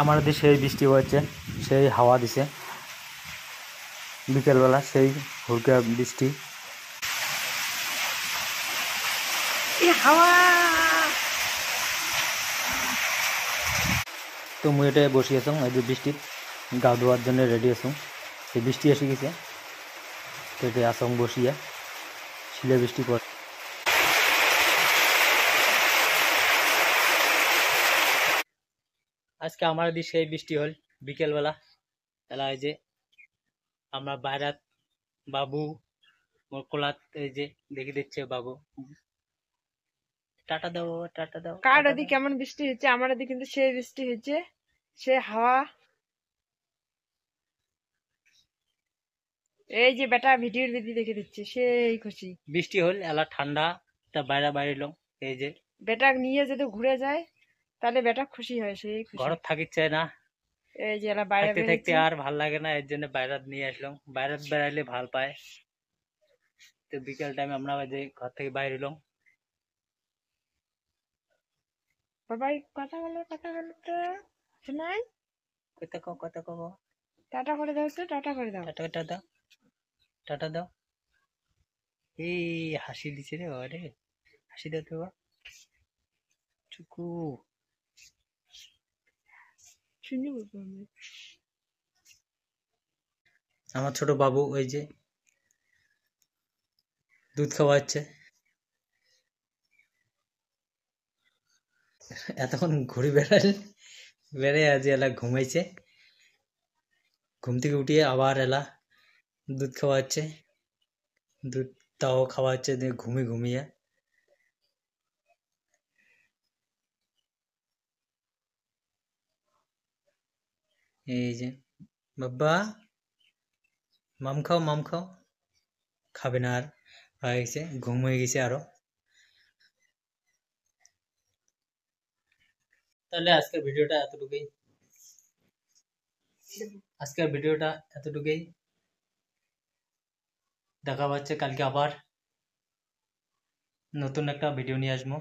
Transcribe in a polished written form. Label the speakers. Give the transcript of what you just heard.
Speaker 1: আমার দেশে সেই বৃষ্টি হচ্ছে, সেই হাওয়া দিছে বিকেলবেলা, সেই হুড়কা বৃষ্টি।
Speaker 2: হাওয়া
Speaker 1: তো মুই এটা বসি আছো এই যে বৃষ্টিত গা ধোয়ার জন্য রেডি আছো। সেই বৃষ্টি এসে গেছে, তো এটা আসং বসিয়া শিলে বৃষ্টি পড়ে। আজকে আমার দেশে সেই বৃষ্টি হল বিকেলবেলা। তাহলে এই যে আমরা বাইরাত বাবু মোর কোলাত এই যে দেখে দিচ্ছে বাবু। টাটা দাও, টাটা দাও।
Speaker 2: কার ওদিকে কেমন বৃষ্টি হচ্ছে? আমার ওদিকে কিন্তু সেই বৃষ্টি হচ্ছে, সে হাওয়া। এই যে বেটা ভিডিওর ভিডিও দেখে দিচ্ছে, সেই খুশি।
Speaker 1: বৃষ্টি হল এলা ঠান্ডা, তা বাইরে বাইরে এই যে
Speaker 2: বেটা নিয়ে যদি ঘুরে যায় তাহলে বেটা খুশি হয়, সেই খুশি।
Speaker 1: ঘর থাকির চায় না,
Speaker 2: এই যে এলা বাইরে
Speaker 1: থাকতে থাকতে আর ভাল লাগে না, এর জন্য বাইরে নিয়ে আসলাম। বাইরে বেড়াইলে ভাল পায়। তো বিকেল টাইম আমরা যে ঘর থেকে বাইরে এলাম।
Speaker 2: বাবাই কথা বলো তো শোনাই।
Speaker 1: কথা কব।
Speaker 2: টাটা করে দাও তো, টাটা করে দাও।
Speaker 1: টাটা টাটা টাটা দাও। এই হাসি দিছে রে বাবা রে, হাসি দাও তো বাবা। চুকু
Speaker 2: শুনি বলবো আমি।
Speaker 1: আমার ছোট বাবু ওই যে দুধ খাওয়াচ্ছে। এতক্ষণ ঘুরে বেড়ে আজ এলা ঘুমাইছে, ঘুম থেকে উঠিয়ে আবার এলা দুধ খাওয়াচ্ছে। দুধ তাও খাওয়াচ্ছে ঘুমিয়ে। এই যে বাবা মাম খাও, খাবে না আর, হয়ে গেছে, ঘুম হয়ে গেছে আরো। তাহলে আজকের ভিডিওটা এতটুকুই। দেখা হচ্ছে কালকে আবার নতুন একটা ভিডিও নিয়ে আসবো।